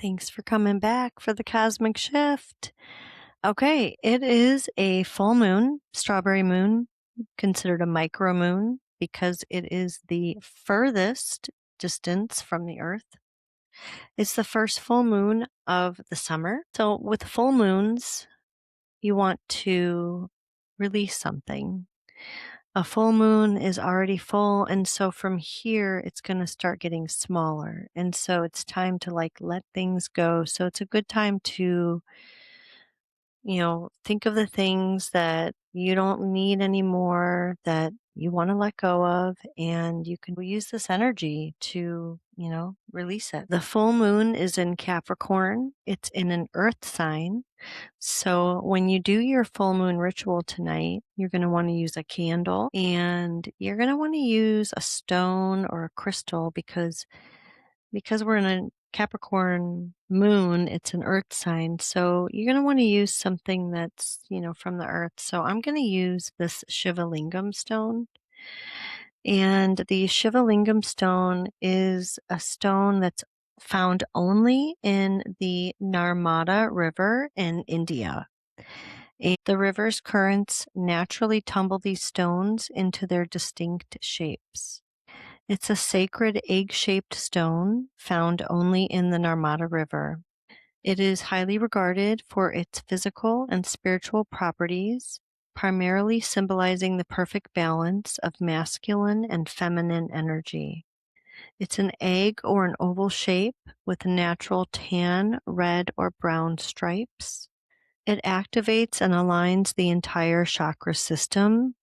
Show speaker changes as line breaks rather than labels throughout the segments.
Thanks for coming back for the cosmic shift. Okay, it is a full moon, strawberry moon, considered a micro moon because it is the furthest distance from the Earth. It's the first full moon of the summer. So, with full moons, you want to release something. A full moon is already full, and so from here, it's going to start getting smaller. And so it's time to let things go. So it's a good time to, think of the things that you don't need anymore that you want to let go of, and you can use this energy to, release it. The full moon is in Capricorn. It's in an earth sign. So when you do your full moon ritual tonight, you're going to want to use a candle and you're going to want to use a stone or a crystal because we're in a Capricorn moon, it's an earth sign. So you're going to want to use something that's, from the earth. So I'm going to use this Shiva Lingam stone. And the Shiva Lingam stone is a stone that's found only in the Narmada River in India. And the river's currents naturally tumble these stones into their distinct shapes. It's a sacred egg-shaped stone found only in the Narmada River. It is highly regarded for its physical and spiritual properties, primarily symbolizing the perfect balance of masculine and feminine energy. It's an egg or an oval shape with natural tan, red, or brown stripes. It activates and aligns the entire chakra system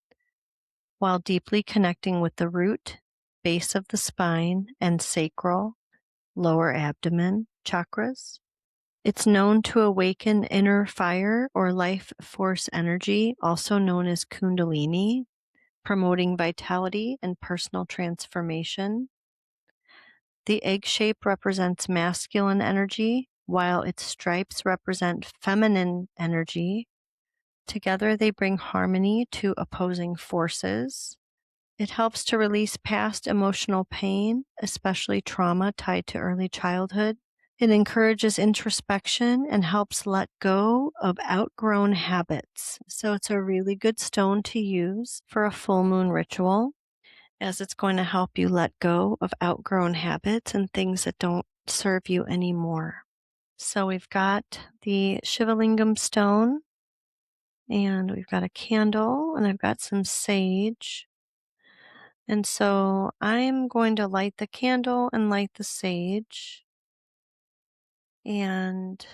while deeply connecting with the root, base of the spine, and sacral, lower abdomen chakras. It's known to awaken inner fire or life force energy, also known as Kundalini, promoting vitality and personal transformation. The egg shape represents masculine energy, while its stripes represent feminine energy. Together, they bring harmony to opposing forces. It helps to release past emotional pain, especially trauma tied to early childhood. It encourages introspection and helps let go of outgrown habits. So it's a really good stone to use for a full moon ritual, as it's going to help you let go of outgrown habits and things that don't serve you anymore. So we've got the Shiva Lingam stone, and we've got a candle, and I've got some sage. And so I'm going to light the candle and light the sage. And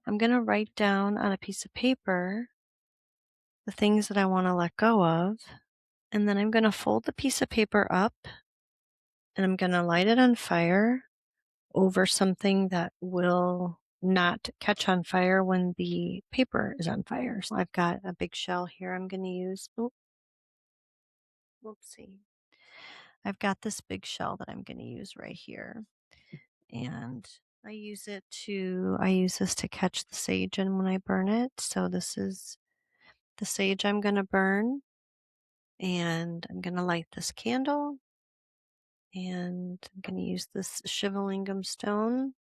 I'm going to write down on a piece of paper the things that I want to let go of. And then I'm going to fold the piece of paper up and I'm going to light it on fire over something that will not catch on fire when the paper is on fire. So I've got a big shell here I'm going to use. Whoopsie. I've got this big shell that I'm going to use right here. And I use this to catch the sage in when I burn it. So this is the sage I'm going to burn. And I'm going to light this candle. And I'm going to use this Shiva Lingam stone.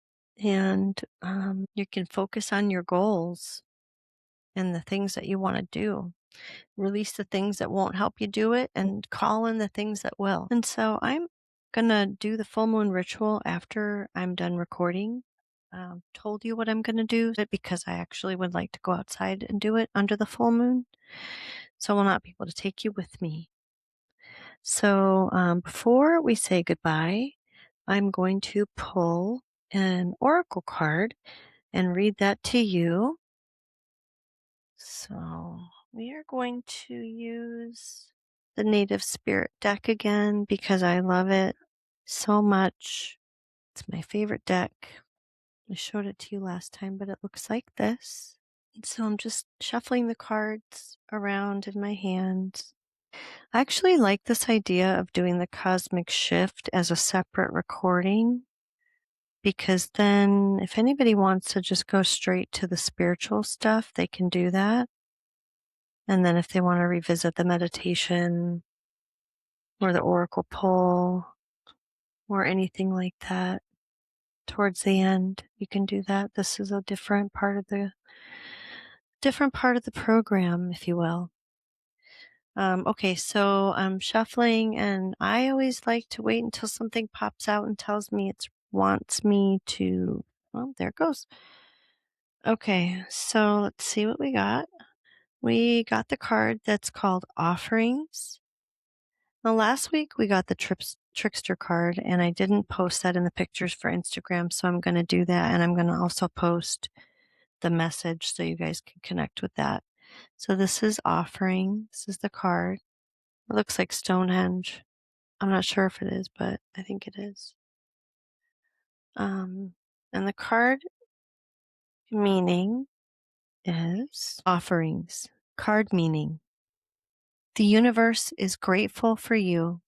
And you can focus on your goals and the things that you want to do. Release the things that won't help you do it and call in the things that will. And so I'm going to do the full moon ritual after I'm done recording. Told you what I'm going to do because I actually would like to go outside and do it under the full moon. So I will not be able to take you with me. So before we say goodbye, I'm going to pull an oracle card and read that to you. So we are going to use the Native Spirit deck again because I love it so much. It's my favorite deck. I showed it to you last time, but it looks like this. And so I'm just shuffling the cards around in my hands. I actually like this idea of doing the cosmic shift as a separate recording because then if anybody wants to just go straight to the spiritual stuff, they can do that. And then if they want to revisit the meditation or the oracle pull or anything like that, towards the end. You can do that. This is a different part of the program, if you will. Okay, so I'm shuffling, and I always like to wait until something pops out and tells me it wants me to. Well, there it goes. Okay, so let's see what we got. We got the card that's called Offerings. Now, last week we got the Trickster card, and I didn't post that in the pictures for Instagram, so I'm going to do that, and I'm going to also post the message so you guys can connect with that. So this is Offering. This is the card. It looks like Stonehenge. I'm not sure if it is, but I think it is. And the card meaning is Offerings. Card meaning: the universe is grateful for you.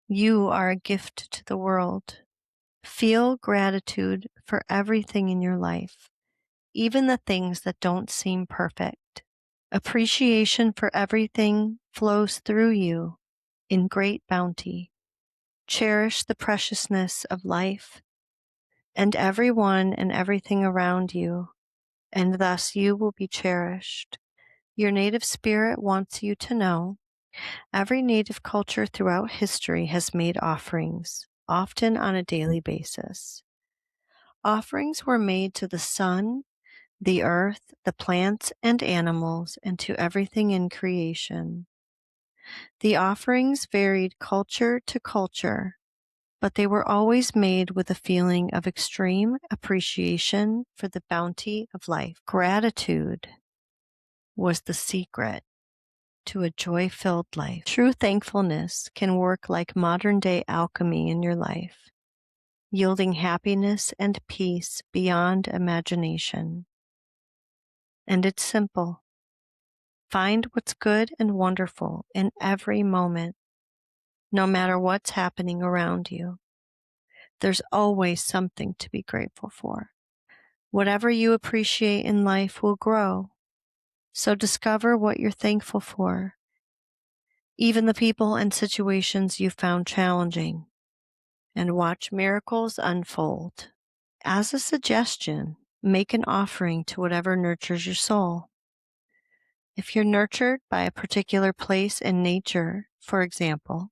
You are a gift to the world. Feel gratitude for everything in your life, even the things that don't seem perfect. Appreciation for everything flows through you in great bounty. Cherish the preciousness of life and everyone and everything around you, and thus you will be cherished. Your native spirit wants you to know every native culture throughout history has made offerings, often on a daily basis. Offerings were made to the sun, the earth, the plants and animals, and to everything in creation. The offerings varied culture to culture, but they were always made with a feeling of extreme appreciation for the bounty of life. Gratitude was the secret to a joy-filled life. True thankfulness can work like modern-day alchemy in your life, yielding happiness and peace beyond imagination. And it's simple. Find what's good and wonderful in every moment, no matter what's happening around you. There's always something to be grateful for. Whatever you appreciate in life will grow. So discover what you're thankful for, even the people and situations you found challenging, and watch miracles unfold. As a suggestion, make an offering to whatever nurtures your soul. If you're nurtured by a particular place in nature, for example,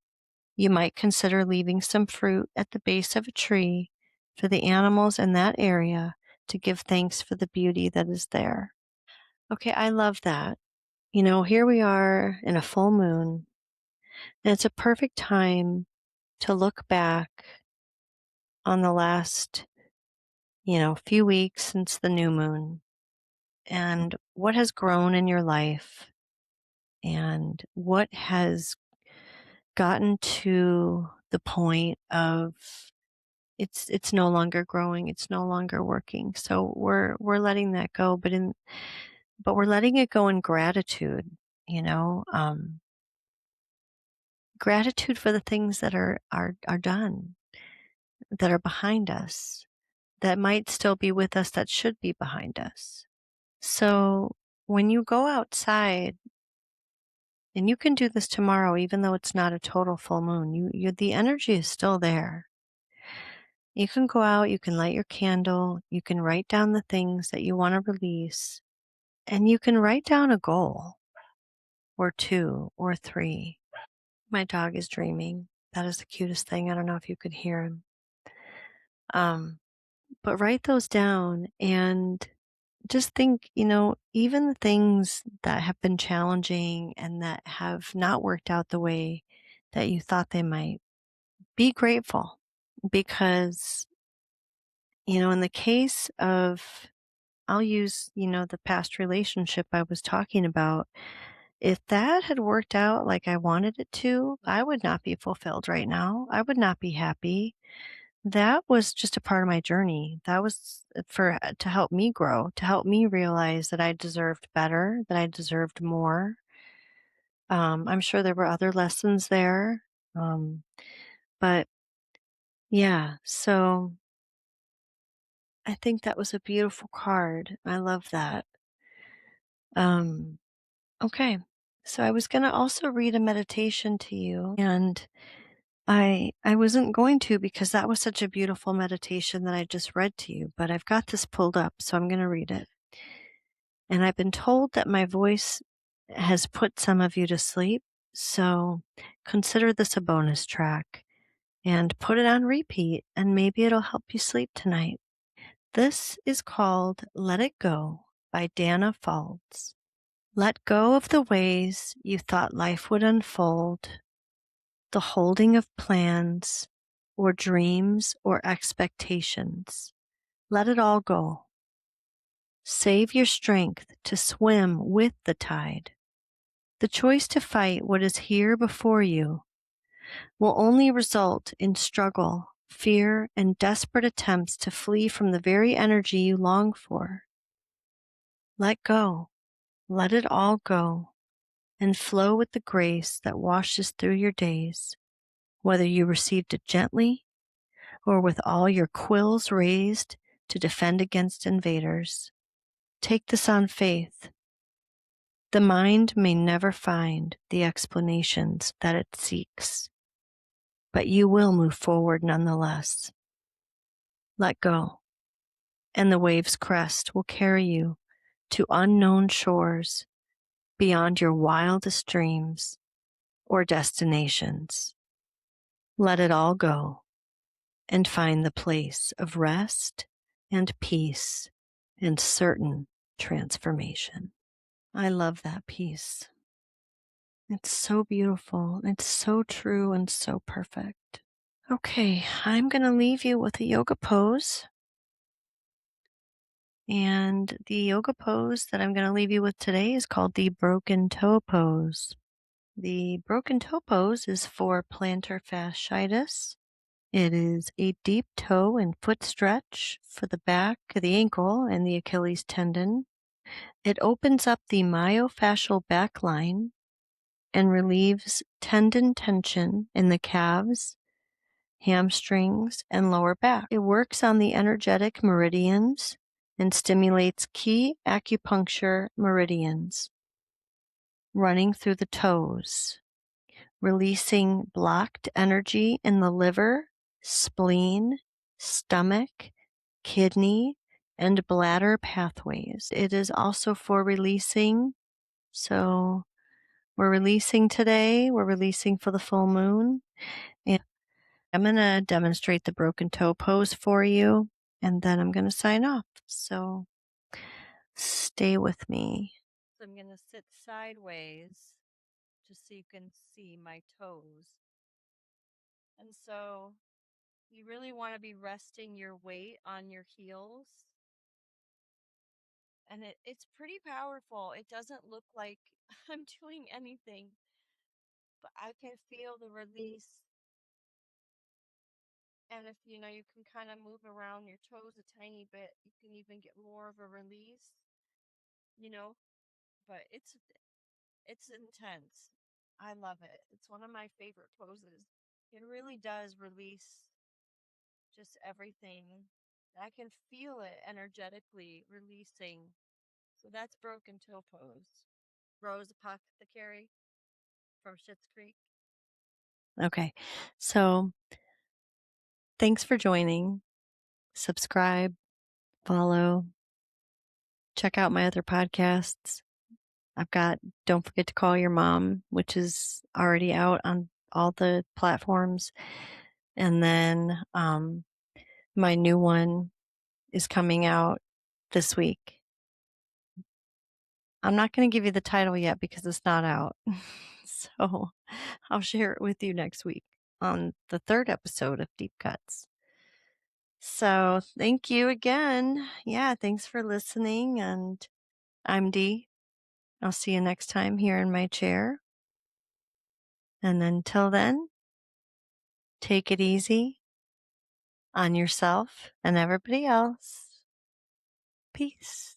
you might consider leaving some fruit at the base of a tree for the animals in that area to give thanks for the beauty that is there. Okay, I love that. Here we are in a full moon, and it's a perfect time to look back on the last, few weeks since the new moon and what has grown in your life and what has gotten to the point of it's no longer growing, it's no longer working. So we're letting that go, but we're letting it go in gratitude, you know, um, gratitude for the things that are done, that are behind us, that might still be with us, that should be behind us. So when you go outside, and you can do this tomorrow, even though it's not a total full moon, the energy is still there. You can go out, you can light your candle, you can write down the things that you want to release, and you can write down a goal or two or three. My dog is dreaming. That is the cutest thing. I don't know if you could hear him. But write those down and just think, even the things that have been challenging and that have not worked out the way that you thought they might, be grateful because, in the case of, I'll use, the past relationship I was talking about. If that had worked out like I wanted it to, I would not be fulfilled right now. I would not be happy. That was just a part of my journey. That was to help me grow, to help me realize that I deserved better, that I deserved more. I'm sure there were other lessons there. Um, but yeah, so I think that was a beautiful card. I love that. Um, okay. So I was going to also read a meditation to you, and I wasn't going to because that was such a beautiful meditation that I just read to you, but I've got this pulled up, so I'm going to read it. And I've been told that my voice has put some of you to sleep, so consider this a bonus track and put it on repeat, and maybe it'll help you sleep tonight. This is called Let It Go by Dana Faulds. Let go of the ways you thought life would unfold, the holding of plans or dreams or expectations. Let it all go. Save your strength to swim with the tide. The choice to fight what is here before you will only result in struggle, fear, and desperate attempts to flee from the very energy you long for. Let go. Let it all go and flow with the grace that washes through your days, whether you received it gently or with all your quills raised to defend against invaders. Take this on faith. The mind may never find the explanations that it seeks, but you will move forward nonetheless. Let go, and the wave's crest will carry you to unknown shores beyond your wildest dreams or destinations. Let it all go and find the place of rest and peace and certain transformation. I love that piece. It's so beautiful. It's so true and so perfect. Okay, I'm going to leave you with a yoga pose. And the yoga pose that I'm going to leave you with today is called the broken toe pose. The broken toe pose is for plantar fasciitis. It is a deep toe and foot stretch for the back of the ankle and the Achilles tendon. It opens up the myofascial back line and relieves tendon tension in the calves, hamstrings, and lower back. It works on the energetic meridians and stimulates key acupuncture meridians running through the toes, releasing blocked energy in the liver, spleen, stomach, kidney, and bladder pathways. It is also for releasing. So we're releasing today. We're releasing for the full moon. And I'm going to demonstrate the broken toe pose for you, and then I'm going to sign off. So stay with me. So I'm going to sit sideways just so you can see my toes. And so you really want to be resting your weight on your heels. And it's pretty powerful. It doesn't look like I'm doing anything, but I can feel the release. And if you can kind of move around your toes a tiny bit, you can even get more of a release, you know, but it's intense. I love it. It's one of my favorite poses. It really does release just everything. I can feel it energetically releasing. So that's broken toe pose. Rose Apothecary from Schitt's Creek. Okay, so thanks for joining. Subscribe, follow, check out my other podcasts. I've got Don't Forget to Call Your Mom, which is already out on all the platforms. And then my new one is coming out this week. I'm not going to give you the title yet because it's not out. So I'll share it with you next week on the third episode of Deep Cuts. So thank you again. Yeah, thanks for listening. And I'm Dee. I'll see you next time here in my chair. And until then, take it easy on yourself and everybody else. Peace.